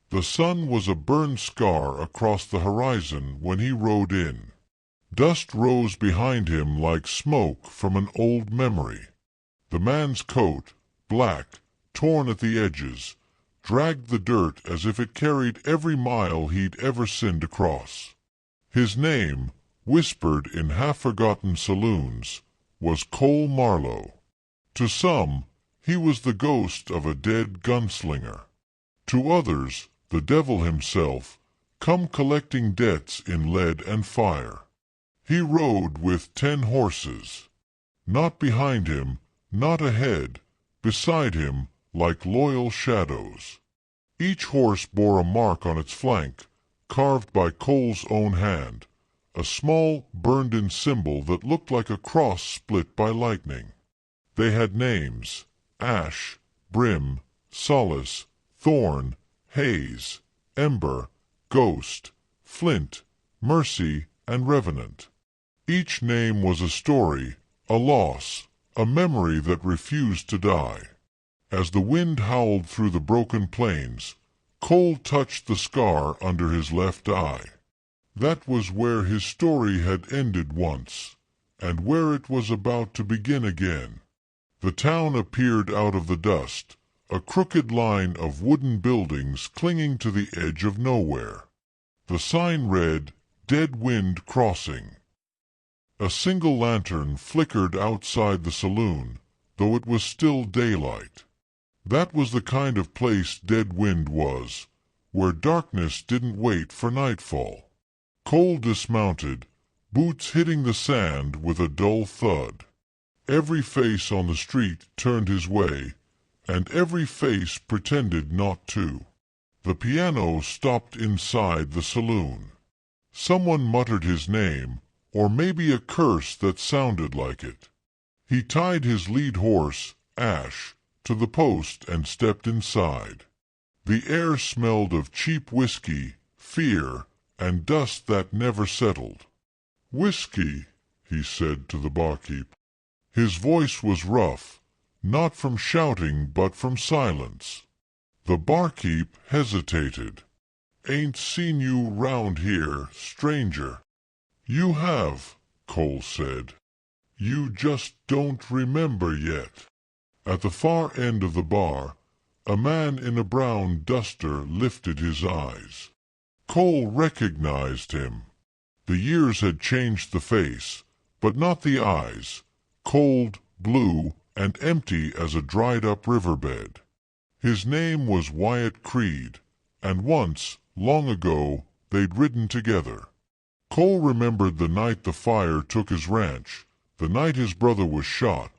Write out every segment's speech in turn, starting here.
The sun was a burned scar across the horizon when he rode in. Dust rose behind him like smoke from an old memory. The man's coat, black, torn at the edges, dragged the dirt as if it carried every mile he'd ever sinned across. His name, whispered in half-forgotten saloons, was Cole Marlowe. To some, he was the ghost of a dead gunslinger. To others, the devil himself, come collecting debts in lead and fire. He rode with 10 horses. Not behind him, not ahead, beside him, like loyal shadows. Each horse bore a mark on its flank, carved by Cole's own hand, a small, burned-in symbol that looked like a cross split by lightning. They had names: Ash, Brim, Solace, Thorn, Haze, Ember, Ghost, Flint, Mercy, and Revenant. Each name was a story, a loss, a memory that refused to die. As the wind howled through the broken plains, Cole touched the scar under his left eye. That was where his story had ended once, and where it was about to begin again. The town appeared out of the dust, a crooked line of wooden buildings clinging to the edge of nowhere. The sign read, "Dead Wind Crossing." A single lantern flickered outside the saloon, though it was still daylight. That was the kind of place Dead Wind was, where darkness didn't wait for nightfall. Cole dismounted, boots hitting the sand with a dull thud. Every face on the street turned his way, and every face pretended not to. The piano stopped inside the saloon. Someone muttered his name, or maybe a curse that sounded like it. He tied his lead horse, Ash, to the post and stepped inside. The air smelled of cheap whiskey, fear, and dust that never settled. "Whiskey," he said to the barkeep. His voice was rough, not from shouting but from silence. The barkeep hesitated. "Ain't seen you round here, stranger." "You have," Cole said. "You just don't remember yet." At the far end of the bar, a man in a brown duster lifted his eyes. Cole recognized him. The years had changed the face, but not the eyes, cold, blue, and empty as a dried-up riverbed. His name was Wyatt Creed, and once, long ago, they'd ridden together. Cole remembered the night the fire took his ranch, the night his brother was shot,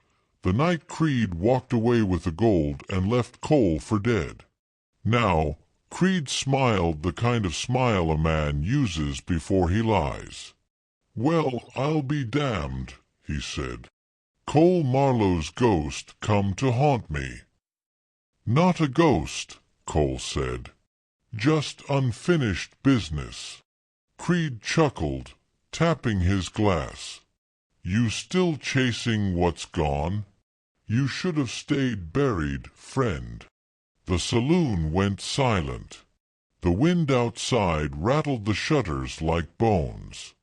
the night Creed walked away with the gold and left Cole for dead. Now, Creed smiled the kind of smile a man uses before he lies. "Well, I'll be damned," he said. "Cole Marlowe's ghost come to haunt me." "Not a ghost," Cole said. "Just unfinished business." Creed chuckled, tapping his glass. "You still chasing what's gone? You should have stayed buried, friend." The saloon went silent. The wind outside rattled the shutters like bones.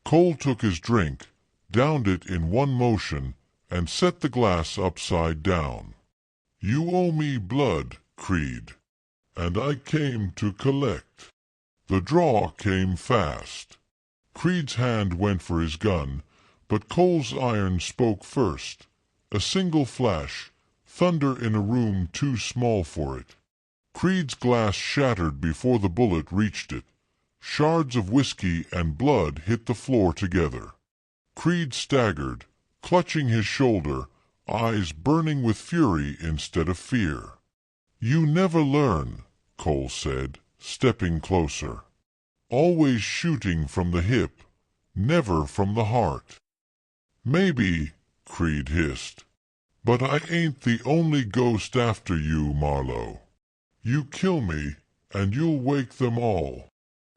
Cole took his drink, downed it in one motion, and set the glass upside down. "You owe me blood, Creed, and I came to collect." The draw came fast. Creed's hand went for his gun, but Cole's iron spoke first. A single flash, thunder in a room too small for it. Creed's glass shattered before the bullet reached it. Shards of whiskey and blood hit the floor together. Creed staggered, clutching his shoulder, eyes burning with fury instead of fear. "You never learn," Cole said, stepping closer. "Always shooting from the hip, never from the heart." "Maybe," Creed hissed, "but I ain't the only ghost after you, Marlowe. You kill me, and you'll wake them all."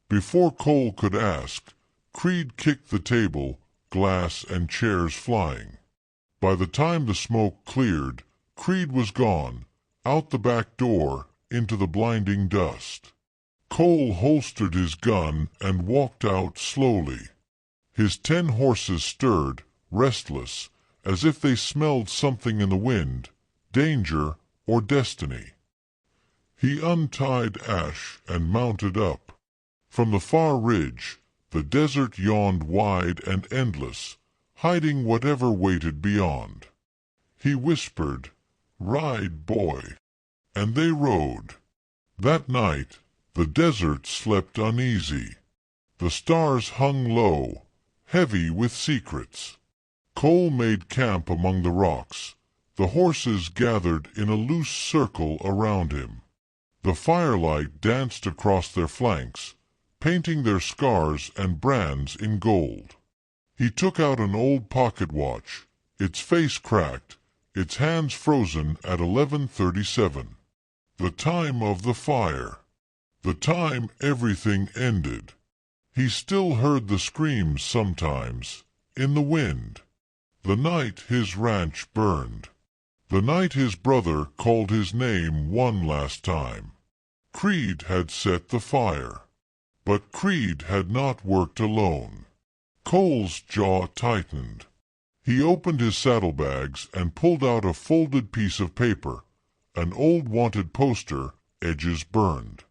Before Cole could ask, Creed kicked the table, glass and chairs flying. By the time the smoke cleared, Creed was gone, out the back door, into the blinding dust. Cole holstered his gun and walked out slowly. His 10 horses stirred, restless, as if they smelled something in the wind, danger or destiny. He untied Ash and mounted up. From the far ridge, the desert yawned wide and endless, hiding whatever waited beyond. He whispered, "Ride, boy." And they rode. That night, the desert slept uneasy. The stars hung low, heavy with secrets. Cole made camp among the rocks. The horses gathered in a loose circle around him. The firelight danced across their flanks, painting their scars and brands in gold. He took out an old pocket watch, its face cracked, its hands frozen at 11:37. The time of the fire. The time everything ended. He still heard the screams sometimes, in the wind. The night his ranch burned. The night his brother called his name one last time. Creed had set the fire. But Creed had not worked alone. Cole's jaw tightened. He opened his saddlebags and pulled out a folded piece of paper, an old wanted poster, edges burned.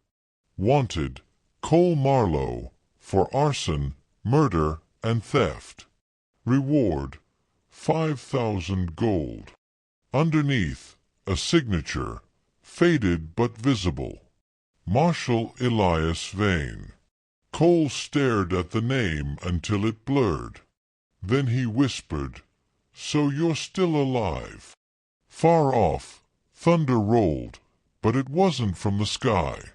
Wanted, Cole Marlowe, for arson, murder, and theft. Reward, 5,000 gold. Underneath, a signature, faded but visible. Marshal Elias Vane. Cole stared at the name until it blurred. Then he whispered, "So you're still alive." Far off, thunder rolled, but it wasn't from the sky.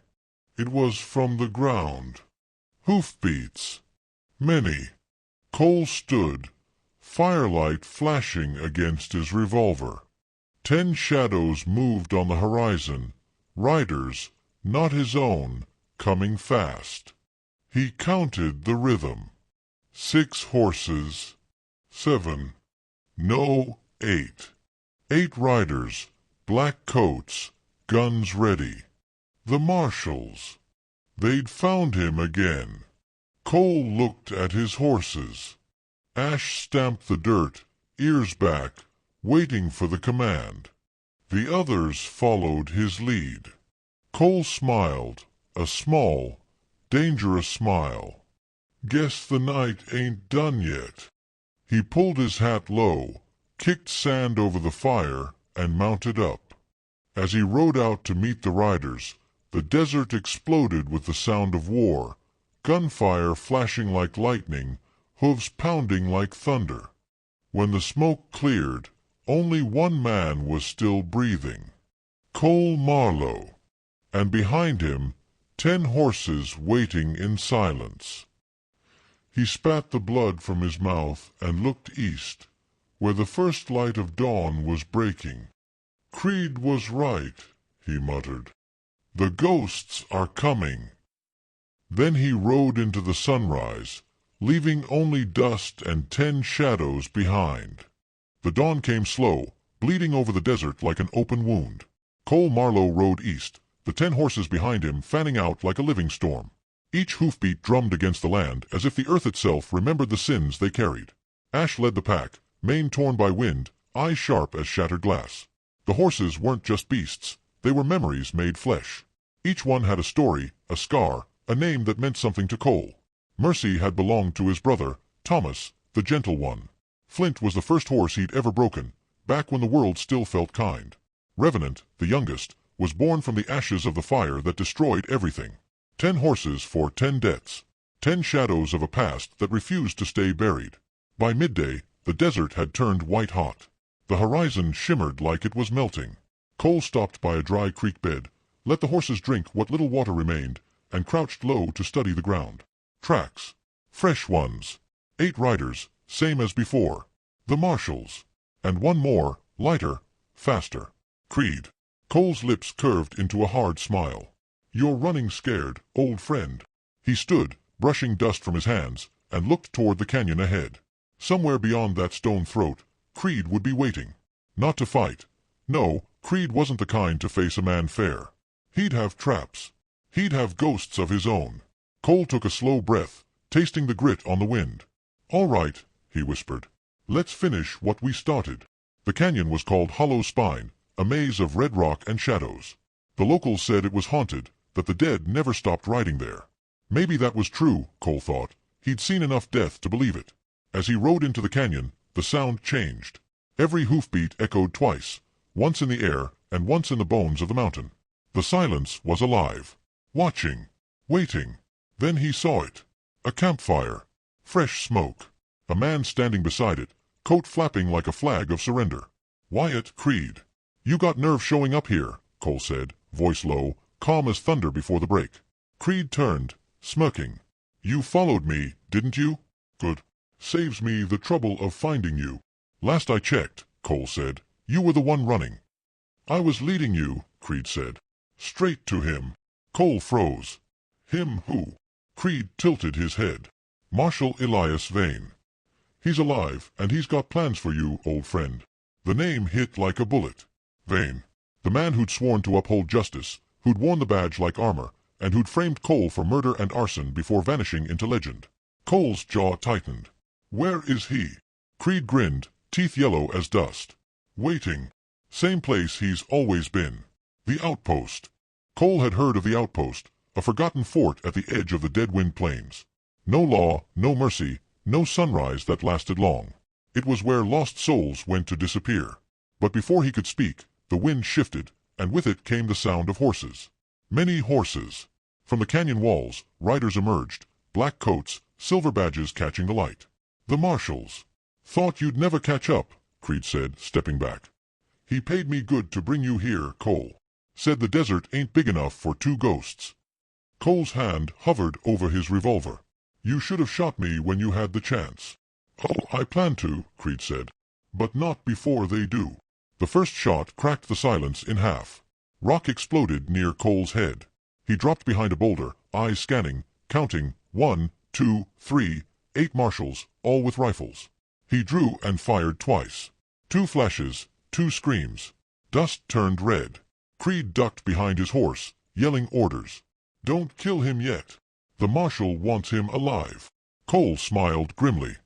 It was from the ground. Hoofbeats. Many. Cole stood, firelight flashing against his revolver. 10 shadows moved on the horizon, riders, not his own, coming fast. He counted the rhythm. 6 horses. 7. No, 8. 8 riders, black coats, guns ready. The marshals. They'd found him again. Cole looked at his horses. Ash stamped the dirt, ears back, waiting for the command. The others followed his lead. Cole smiled, a small, dangerous smile. "Guess the night ain't done yet." He pulled his hat low, kicked sand over the fire, and mounted up. As he rode out to meet the riders, the desert exploded with the sound of war, gunfire flashing like lightning, hooves pounding like thunder. When the smoke cleared, only one man was still breathing. Cole Marlowe. And behind him, 10 horses waiting in silence. He spat the blood from his mouth and looked east, where the first light of dawn was breaking. "Creed was right," he muttered. "The ghosts are coming." Then he rode into the sunrise, leaving only dust and 10 shadows behind. The dawn came slow, bleeding over the desert like an open wound. Cole Marlowe rode east, the 10 horses behind him fanning out like a living storm. Each hoofbeat drummed against the land as if the earth itself remembered the sins they carried. Ash led the pack, mane torn by wind, eyes sharp as shattered glass. The horses weren't just beasts, they were memories made flesh. Each one had a story, a scar, a name that meant something to Cole. Mercy had belonged to his brother, Thomas, the gentle one. Flint was the first horse he'd ever broken, back when the world still felt kind. Revenant, the youngest, was born from the ashes of the fire that destroyed everything. 10 horses for 10 debts. 10 shadows of a past that refused to stay buried. By midday, the desert had turned white-hot. The horizon shimmered like it was melting. Cole stopped by a dry creek bed, let the horses drink what little water remained, and crouched low to study the ground. Tracks. Fresh ones. 8 riders, same as before. The marshals. And one more, lighter, faster. Creed. Cole's lips curved into a hard smile. "You're running scared, old friend." He stood, brushing dust from his hands, and looked toward the canyon ahead. Somewhere beyond that stone throat, Creed would be waiting. Not to fight. No, Creed wasn't the kind to face a man fair. He'd have traps. He'd have ghosts of his own. Cole took a slow breath, tasting the grit on the wind. "All right," he whispered. "Let's finish what we started." The canyon was called Hollow Spine, a maze of red rock and shadows. The locals said it was haunted, that the dead never stopped riding there. Maybe that was true, Cole thought. He'd seen enough death to believe it. As he rode into the canyon, the sound changed. Every hoofbeat echoed twice, once in the air and once in the bones of the mountain. The silence was alive, watching, waiting. Then he saw it. A campfire. Fresh smoke. A man standing beside it, coat flapping like a flag of surrender. "Wyatt Creed. You got nerve showing up here," Cole said, voice low, calm as thunder before the break. Creed turned, smirking. "You followed me, didn't you? Good. Saves me the trouble of finding you." "Last I checked," Cole said, "you were the one running." "I was leading you," Creed said. "Straight to him." Cole froze. "Him who?" Creed tilted his head. "Marshal Elias Vane. He's alive, and he's got plans for you, old friend." The name hit like a bullet. Vane. The man who'd sworn to uphold justice, who'd worn the badge like armor, and who'd framed Cole for murder and arson before vanishing into legend. Cole's jaw tightened. "Where is he?" Creed grinned, teeth yellow as dust. "Waiting. Same place he's always been. The outpost." Cole had heard of the outpost, a forgotten fort at the edge of the Deadwind Plains. No law, no mercy, no sunrise that lasted long. It was where lost souls went to disappear. But before he could speak, the wind shifted, and with it came the sound of horses. Many horses. From the canyon walls, riders emerged, black coats, silver badges catching the light. "The marshals." "Thought you'd never catch up," Creed said, stepping back. "He paid me good to bring you here, Cole. Said the desert ain't big enough for two ghosts." Cole's hand hovered over his revolver. "You should have shot me when you had the chance." "Oh, I plan to," Creed said. "But not before they do." The first shot cracked the silence in half. Rock exploded near Cole's head. He dropped behind a boulder, eyes scanning, counting, 1, 2, 3, 8 marshals, all with rifles. He drew and fired twice. 2 flashes, 2 screams. Dust turned red. Creed ducked behind his horse, yelling orders. "Don't kill him yet. The marshal wants him alive." Cole smiled grimly.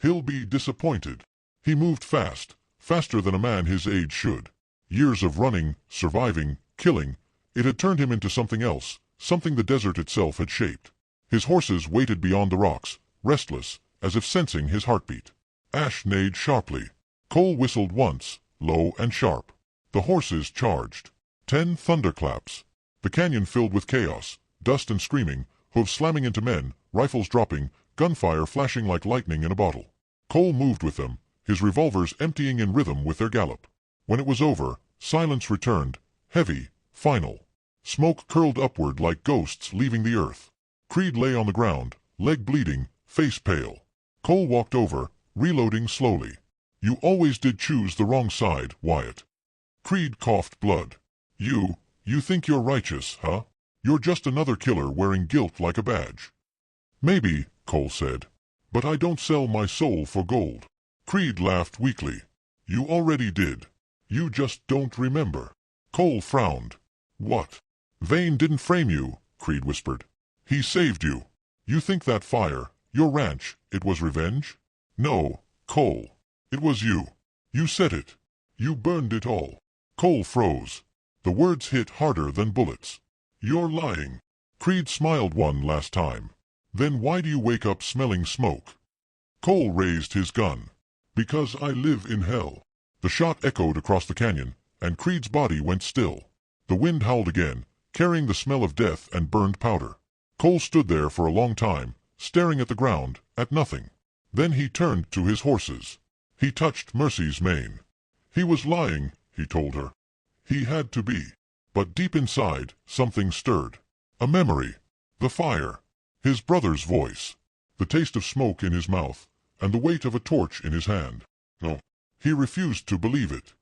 "He'll be disappointed." He moved fast, faster than a man his age should. Years of running, surviving, killing, it had turned him into something else, something the desert itself had shaped. His horses waited beyond the rocks, restless, as if sensing his heartbeat. Ash neighed sharply. Cole whistled once, low and sharp. The horses charged. 10 thunderclaps. The canyon filled with chaos, dust and screaming, hooves slamming into men, rifles dropping, gunfire flashing like lightning in a bottle. Cole moved with them, his revolvers emptying in rhythm with their gallop. When it was over, silence returned, heavy, final. Smoke curled upward like ghosts leaving the earth. Creed lay on the ground, leg bleeding, face pale. Cole walked over, reloading slowly. "You always did choose the wrong side, Wyatt." Creed coughed blood. You think you're righteous, huh? You're just another killer wearing guilt like a badge." "Maybe," Cole said. "But I don't sell my soul for gold." Creed laughed weakly. "You already did. You just don't remember." Cole frowned. "What?" "Vane didn't frame you," Creed whispered. "He saved you. You think that fire, your ranch, it was revenge? No, Cole. It was you. You set it. You burned it all." Cole froze. The words hit harder than bullets. "You're lying." Creed smiled one last time. "Then why do you wake up smelling smoke?" Cole raised his gun. "Because I live in hell." The shot echoed across the canyon, and Creed's body went still. The wind howled again, carrying the smell of death and burned powder. Cole stood there for a long time, staring at the ground, at nothing. Then he turned to his horses. He touched Mercy's mane. He was lying, he told her. He had to be. But deep inside, something stirred. A memory. The fire. His brother's voice. The taste of smoke in his mouth, and the weight of a torch in his hand. No. He refused to believe it.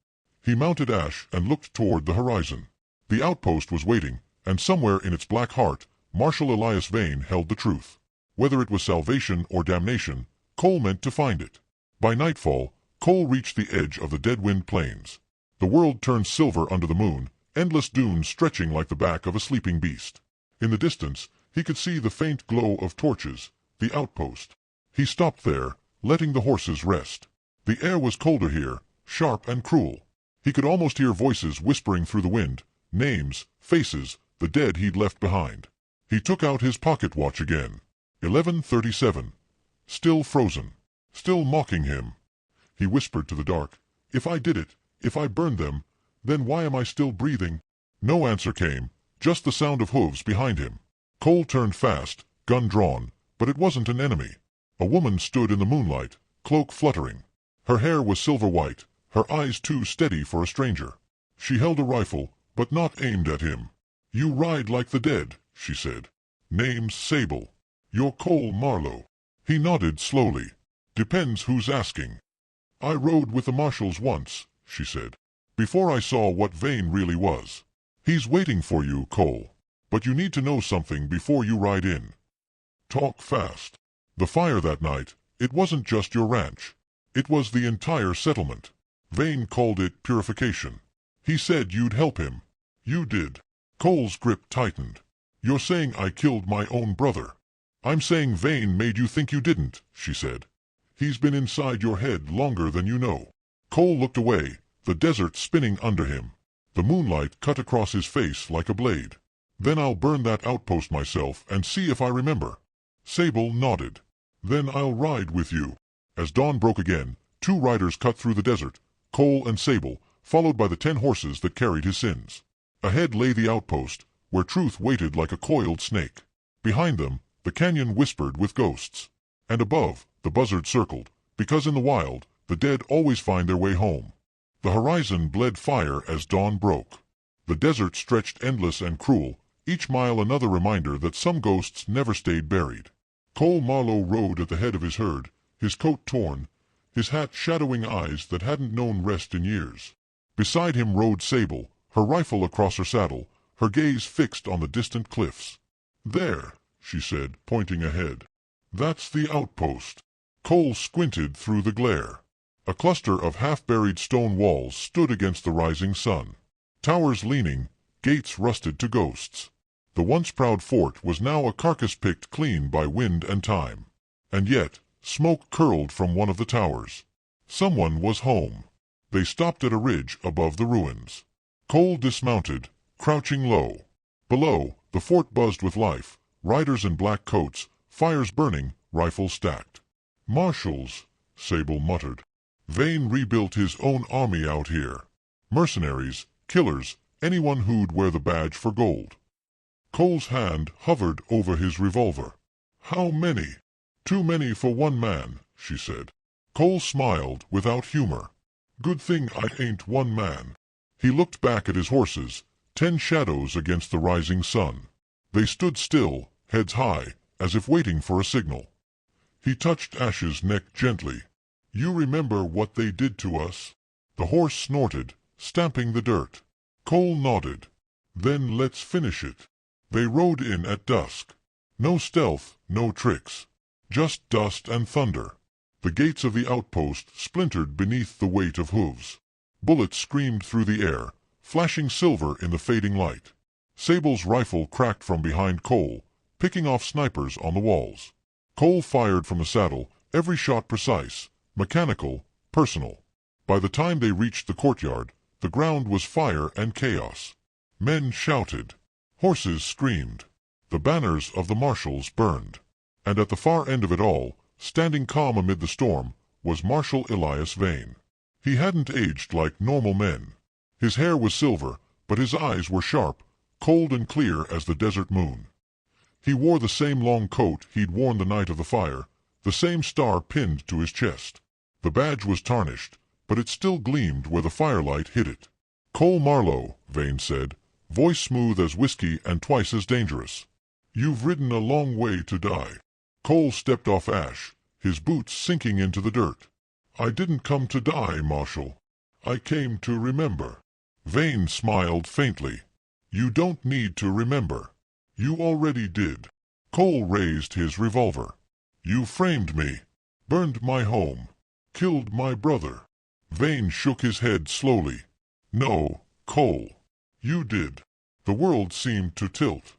He mounted Ash and looked toward the horizon. The outpost was waiting, and somewhere in its black heart, Marshal Elias Vane held the truth. Whether it was salvation or damnation, Cole meant to find it. By nightfall, Cole reached the edge of the Deadwind Plains. The world turned silver under the moon, endless dunes stretching like the back of a sleeping beast. In the distance, he could see the faint glow of torches, the outpost. He stopped there, letting the horses rest. The air was colder here, sharp and cruel. He could almost hear voices whispering through the wind, names, faces, the dead he'd left behind. He took out his pocket watch again. 11:37. Still frozen. Still mocking him. He whispered to the dark, "If I did it, if I burned them, then why am I still breathing?" No answer came, just the sound of hooves behind him. Cole turned fast, gun drawn, but it wasn't an enemy. A woman stood in the moonlight, cloak fluttering. Her hair was silver white, her eyes too steady for a stranger. She held a rifle, but not aimed at him. "You ride like the dead," she said. "Name's Sable. You're Cole Marlowe." He nodded slowly. "Depends who's asking." "I rode with the marshals once," she said, "before I saw what Vane really was." "He's waiting for you, Cole. But you need to know something before you ride in." "Talk fast." "The fire that night, it wasn't just your ranch. It was the entire settlement. Vane called it purification. He said you'd help him. You did." Cole's grip tightened. "You're saying I killed my own brother." "I'm saying Vane made you think you didn't," she said. "He's been inside your head longer than you know." Cole looked away, the desert spinning under him. The moonlight cut across his face like a blade. "Then I'll burn that outpost myself and see if I remember." Sable nodded. "Then I'll ride with you." As dawn broke again, two riders cut through the desert, Cole and Sable, followed by the 10 horses that carried his sins. Ahead lay the outpost, where truth waited like a coiled snake. Behind them, the canyon whispered with ghosts. And above, the buzzard circled, because in the wild, the dead always find their way home. The horizon bled fire as dawn broke. The desert stretched endless and cruel, each mile another reminder that some ghosts never stayed buried. Cole Marlowe rode at the head of his herd, his coat torn, his hat shadowing eyes that hadn't known rest in years. Beside him rode Sable, her rifle across her saddle, her gaze fixed on the distant cliffs. "There," she said, pointing ahead. "That's the outpost." Cole squinted through the glare. A cluster of half-buried stone walls stood against the rising sun. Towers leaning, gates rusted to ghosts. The once proud fort was now a carcass picked clean by wind and time. And yet, smoke curled from one of the towers. Someone was home. They stopped at a ridge above the ruins. Cole dismounted, crouching low. Below, the fort buzzed with life, riders in black coats, fires burning, rifles stacked. "Marshals," Sable muttered. "Vane rebuilt his own army out here. Mercenaries, killers, anyone who'd wear the badge for gold." Cole's hand hovered over his revolver. "How many?" "Too many for one man," she said. Cole smiled without humor. "Good thing I ain't one man." He looked back at his horses, 10 shadows against the rising sun. They stood still, heads high, as if waiting for a signal. He touched Ash's neck gently. "You remember what they did to us?" The horse snorted, stamping the dirt. Cole nodded. "Then let's finish it." They rode in at dusk. No stealth, no tricks. Just dust and thunder. The gates of the outpost splintered beneath the weight of hooves. Bullets screamed through the air, flashing silver in the fading light. Sable's rifle cracked from behind Cole, picking off snipers on the walls. Cole fired from the saddle, every shot precise, mechanical, personal. By the time they reached the courtyard, the ground was fire and chaos. Men shouted. Horses screamed. The banners of the marshals burned. And at the far end of it all, standing calm amid the storm, was Marshal Elias Vane. He hadn't aged like normal men. His hair was silver, but his eyes were sharp, cold and clear as the desert moon. He wore the same long coat he'd worn the night of the fire, the same star pinned to his chest. The badge was tarnished, but it still gleamed where the firelight hit it. "Cole Marlowe," Vane said, voice smooth as whiskey and twice as dangerous. "You've ridden a long way to die." Cole stepped off Ash, his boots sinking into the dirt. "I didn't come to die, Marshal. I came to remember." Vane smiled faintly. "You don't need to remember. You already did." Cole raised his revolver. "You framed me, burned my home, killed my brother." Vane shook his head slowly. "No, Cole. You did." The world seemed to tilt.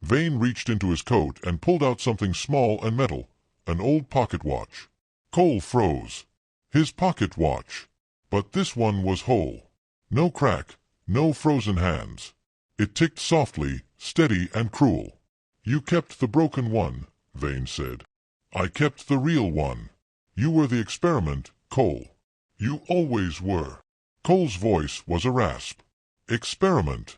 Vane reached into his coat and pulled out something small and metal, an old pocket watch. Cole froze. His pocket watch. But this one was whole. No crack, no frozen hands. It ticked softly, steady and cruel. "You kept the broken one," Vane said. "I kept the real one. You were the experiment, Cole. You always were." Cole's voice was a rasp. "Experiment?"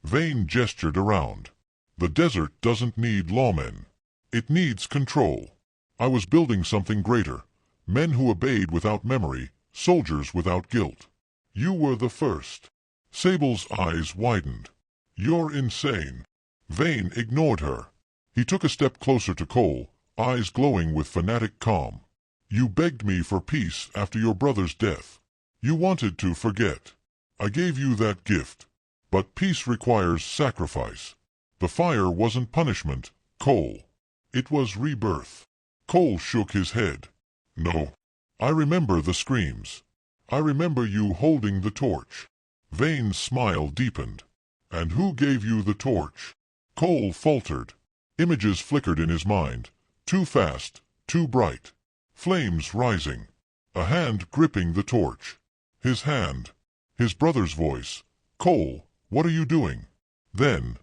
Vane gestured around. "The desert doesn't need lawmen. It needs control. I was building something greater. Men who obeyed without memory, soldiers without guilt. You were the first." Sable's eyes widened. "You're insane." Vane ignored her. He took a step closer to Cole, eyes glowing with fanatic calm. "You begged me for peace after your brother's death. You wanted to forget. I gave you that gift. But peace requires sacrifice. The fire wasn't punishment, Cole. It was rebirth." Cole shook his head. "No. I remember the screams. I remember you holding the torch." Vane's smile deepened. "And who gave you the torch?" Cole faltered. Images flickered in his mind. Too fast, too bright. Flames rising. A hand gripping the torch. His hand. His brother's voice. "Cole, what are you doing?" Then,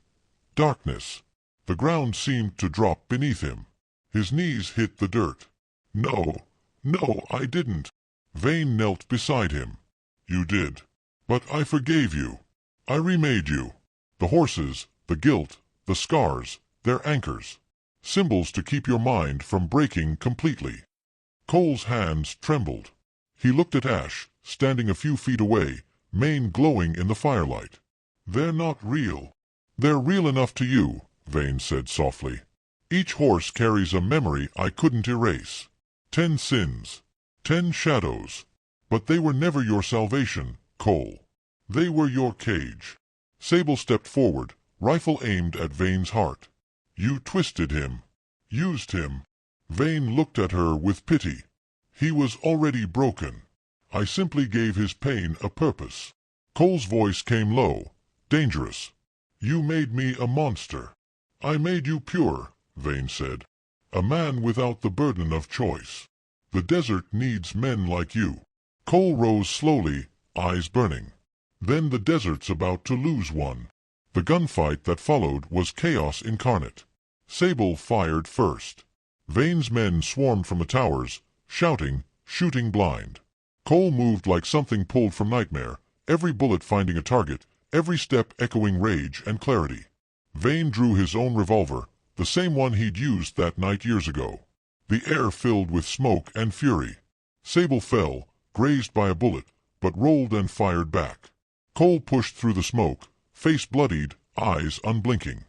darkness. The ground seemed to drop beneath him. His knees hit the dirt. "No, no, I didn't." Vane knelt beside him. "You did. But I forgave you. I remade you. The horses, the guilt, the scars, they're anchors. Symbols to keep your mind from breaking completely." Cole's hands trembled. He looked at Ash, standing a few feet away, mane glowing in the firelight. "They're not real." "They're real enough to you," Vane said softly. "Each horse carries a memory I couldn't erase. 10 sins. 10 shadows. But they were never your salvation, Cole. They were your cage." Sable stepped forward, rifle aimed at Vane's heart. "You twisted him. Used him." Vane looked at her with pity. "He was already broken. I simply gave his pain a purpose." Cole's voice came low, dangerous. "You made me a monster." "I made you pure," Vane said. "A man without the burden of choice. The desert needs men like you." Cole rose slowly, eyes burning. "Then the desert's about to lose one." The gunfight that followed was chaos incarnate. Sable fired first. Vane's men swarmed from the towers, shouting, shooting blind. Cole moved like something pulled from nightmare, every bullet finding a target, every step echoing rage and clarity. Vane drew his own revolver, the same one he'd used that night years ago. The air filled with smoke and fury. Sable fell, grazed by a bullet, but rolled and fired back. Cole pushed through the smoke, face bloodied, eyes unblinking.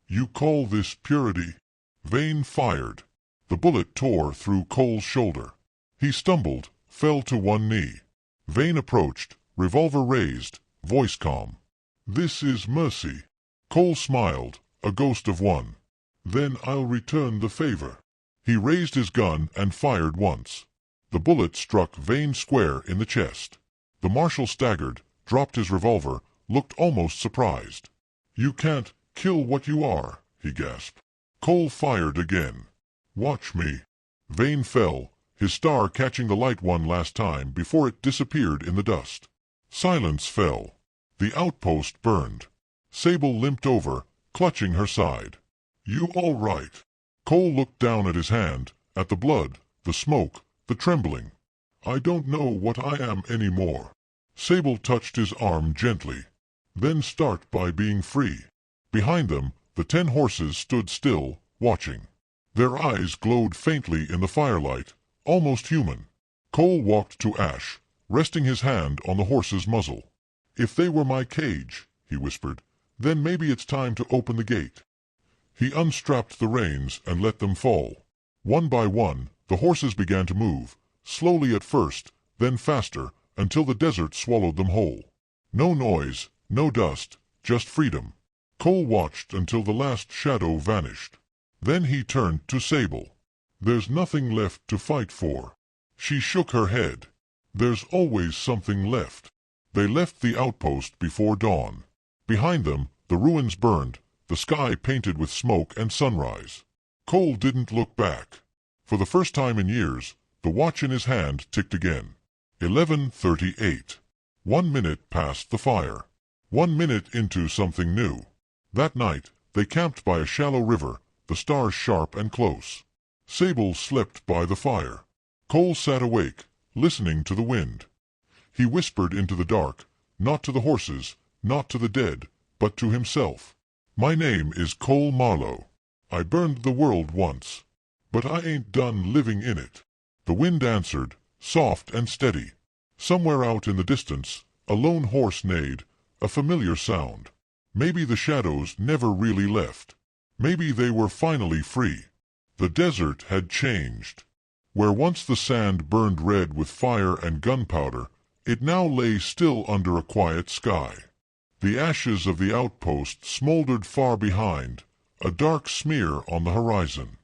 "You call this purity?" Vane fired. The bullet tore through Cole's shoulder. He stumbled, fell to one knee. Vane approached, revolver raised, voice calm. "This is mercy." Cole smiled, a ghost of one. "Then I'll return the favor." He raised his gun and fired once. The bullet struck Vane square in the chest. The marshal staggered, dropped his revolver, looked almost surprised. "You can't kill what you are," he gasped. Cole fired again. "Watch me." Vane fell, his star catching the light one last time before it disappeared in the dust. Silence fell. The outpost burned. Sable limped over, clutching her side. "You all right?" Cole looked down at his hand, at the blood, the smoke, the trembling. "I don't know what I am anymore." Sable touched his arm gently. "Then start by being free." Behind them, the 10 horses stood still, watching. Their eyes glowed faintly in the firelight, almost human. Cole walked to Ash, resting his hand on the horse's muzzle. "If they were my cage," he whispered, "then maybe it's time to open the gate." He unstrapped the reins and let them fall. One by one, the horses began to move, slowly at first, then faster, until the desert swallowed them whole. No noise, no dust, just freedom. Cole watched until the last shadow vanished. Then he turned to Sable. "There's nothing left to fight for." She shook her head. "There's always something left." They left the outpost before dawn. Behind them, the ruins burned, the sky painted with smoke and sunrise. Cole didn't look back. For the first time in years, the watch in his hand ticked again. 11:38. 1 minute past the fire. 1 minute into something new. That night, they camped by a shallow river, the stars sharp and close. Sable slept by the fire. Cole sat awake, listening to the wind. He whispered into the dark, not to the horses, not to the dead, but to himself. "My name is Cole Marlowe. I burned the world once, but I ain't done living in it." The wind answered, soft and steady. Somewhere out in the distance, a lone horse neighed, a familiar sound. Maybe the shadows never really left. Maybe they were finally free. The desert had changed. Where once the sand burned red with fire and gunpowder, it now lay still under a quiet sky. The ashes of the outpost smoldered far behind, a dark smear on the horizon.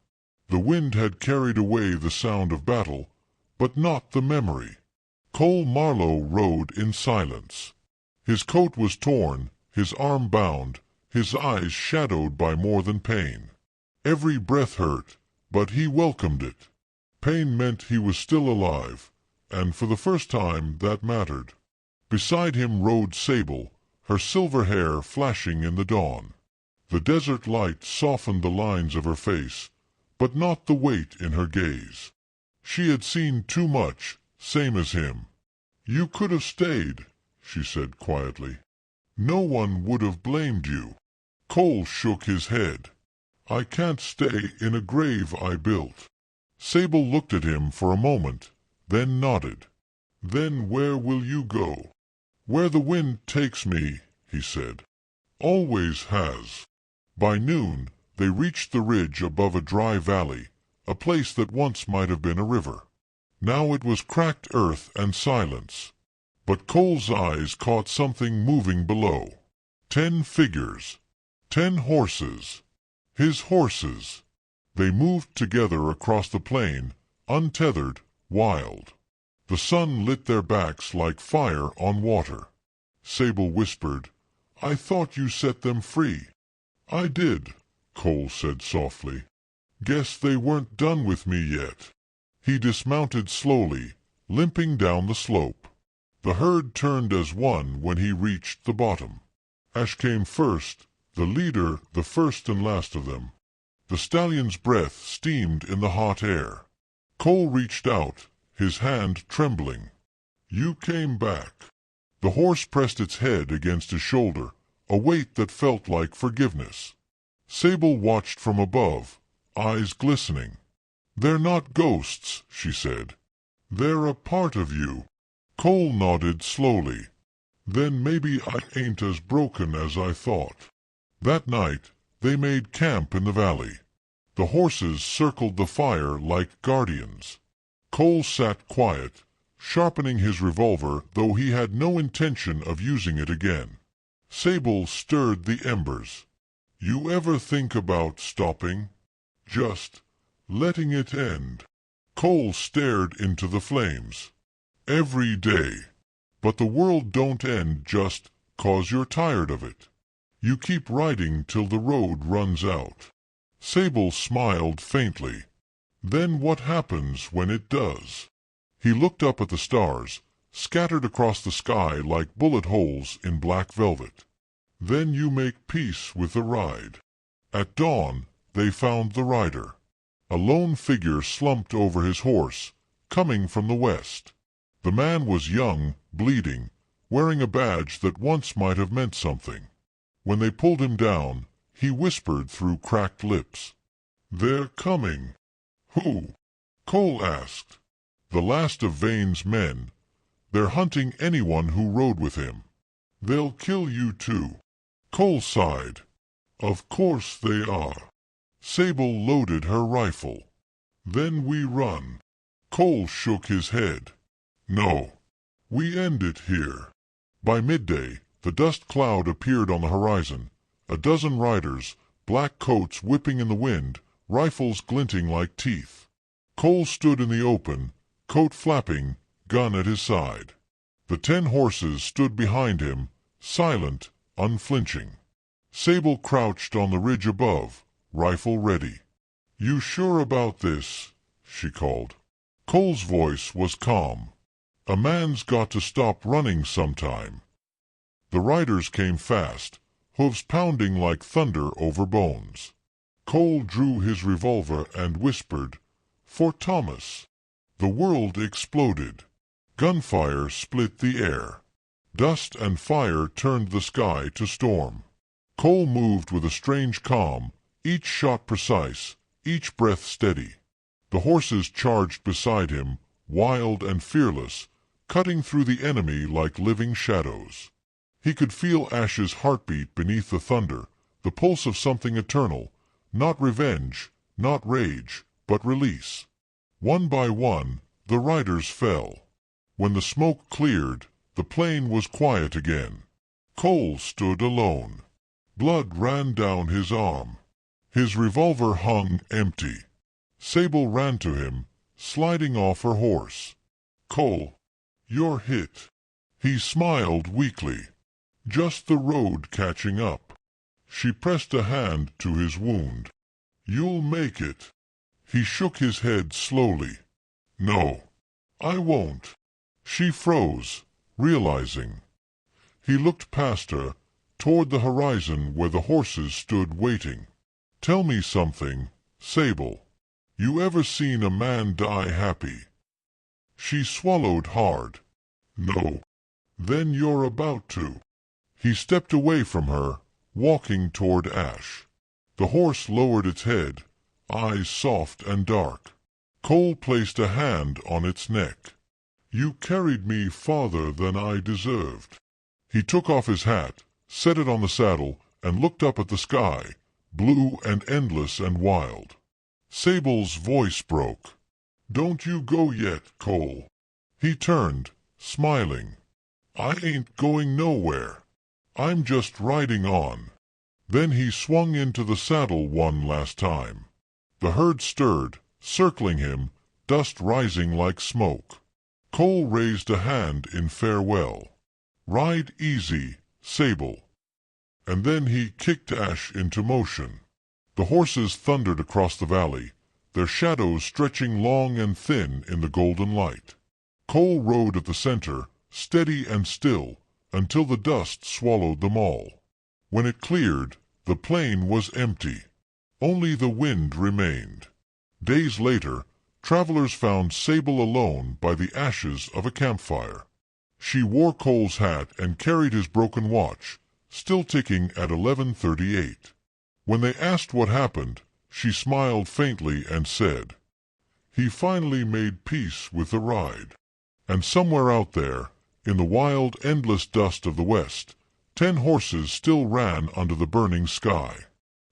The wind had carried away the sound of battle, but not the memory. Cole Marlowe rode in silence. His coat was torn, his arm bound, his eyes shadowed by more than pain. Every breath hurt, but he welcomed it. Pain meant he was still alive, and for the first time that mattered. Beside him rode Sable, her silver hair flashing in the dawn. The desert light softened the lines of her face, but not the weight in her gaze. She had seen too much, same as him. "You could have stayed," she said quietly. "No one would have blamed you." Cole shook his head. "I can't stay in a grave I built." Sable looked at him for a moment, then nodded. "Then where will you go?" "Where the wind takes me," he said. "Always has." By noon, they reached the ridge above a dry valley, a place that once might have been a river. Now it was cracked earth and silence. But Cole's eyes caught something moving below. 10 figures. 10 horses. His horses. They moved together across the plain, untethered, wild. The sun lit their backs like fire on water. Sable whispered, "I thought you set them free." "I did," Cole said softly. "Guess they weren't done with me yet." He dismounted slowly, limping down the slope. The herd turned as one when he reached the bottom. Ash came first, the leader the first and last of them. The stallion's breath steamed in the hot air. Cole reached out, his hand trembling. "You came back." The horse pressed its head against his shoulder, a weight that felt like forgiveness. Sable watched from above, eyes glistening. "They're not ghosts," she said. "They're a part of you." Cole nodded slowly. "Then maybe I ain't as broken as I thought." That night, they made camp in the valley. The horses circled the fire like guardians. Cole sat quiet, sharpening his revolver, though he had no intention of using it again. Sable stirred the embers. "You ever think about stopping? Just letting it end?" Cole stared into the flames. "Every day. But the world don't end just 'cause you're tired of it. You keep riding till the road runs out." Sable smiled faintly. "Then what happens when it does?" He looked up at the stars, scattered across the sky like bullet holes in black velvet. "Then you make peace with the ride." At dawn, they found the rider. A lone figure slumped over his horse, coming from the west. The man was young, bleeding, wearing a badge that once might have meant something. When they pulled him down, he whispered through cracked lips, "They're coming." "Who?" Cole asked. "The last of Vane's men. They're hunting anyone who rode with him. They'll kill you too." Cole sighed. "Of course they are." Sable loaded her rifle. "Then we run." Cole shook his head. "No. We end it here." By midday, the dust cloud appeared on the horizon. A dozen riders, black coats whipping in the wind, rifles glinting like teeth. Cole stood in the open, coat flapping, gun at his side. The 10 horses stood behind him, silent, unflinching. Sable crouched on the ridge above, rifle ready. "You sure about this?" she called. Cole's voice was calm. "A man's got to stop running sometime." The riders came fast, hooves pounding like thunder over bones. Cole drew his revolver and whispered, "For Thomas." The world exploded. Gunfire split the air. Dust and fire turned the sky to storm. Cole moved with a strange calm, each shot precise, each breath steady. The horses charged beside him, wild and fearless, cutting through the enemy like living shadows. He could feel Ash's heartbeat beneath the thunder, the pulse of something eternal, not revenge, not rage, but release. One by one, the riders fell. When the smoke cleared, the plain was quiet again. Cole stood alone. Blood ran down his arm. His revolver hung empty. Sable ran to him, sliding off her horse. "Cole, you're hit." He smiled weakly. "Just the road catching up." She pressed a hand to his wound. "You'll make it." He shook his head slowly. "No, I won't." She froze, realizing. He looked past her, toward the horizon where the horses stood waiting. "Tell me something, Sable. You ever seen a man die happy?" She swallowed hard. "No." "Then you're about to." He stepped away from her, walking toward Ash. The horse lowered its head, eyes soft and dark. Cole placed a hand on its neck. "You carried me farther than I deserved." He took off his hat, set it on the saddle, and looked up at the sky, blue and endless and wild. Sable's voice broke. "Don't you go yet, Cole." He turned, smiling. "I ain't going nowhere. I'm just riding on." Then he swung into the saddle one last time. The herd stirred, circling him, dust rising like smoke. Cole raised a hand in farewell. "Ride easy, Sable." And then he kicked Ash into motion. The horses thundered across the valley, their shadows stretching long and thin in the golden light. Cole rode at the center, steady and still, until the dust swallowed them all. When it cleared, the plain was empty. Only the wind remained. Days later, travelers found Sable alone by the ashes of a campfire. She wore Cole's hat and carried his broken watch, still ticking at 11:38. When they asked what happened, she smiled faintly and said, "He finally made peace with the ride." And somewhere out there, in the wild, endless dust of the West, 10 horses still ran under the burning sky.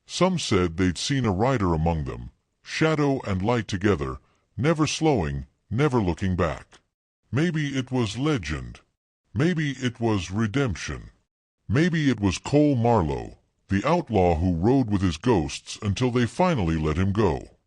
Some said they'd seen a rider among them, shadow and light together, never slowing, never looking back. Maybe it was legend. Maybe it was redemption. Maybe it was Cole Marlowe, the outlaw who rode with his ghosts until they finally let him go.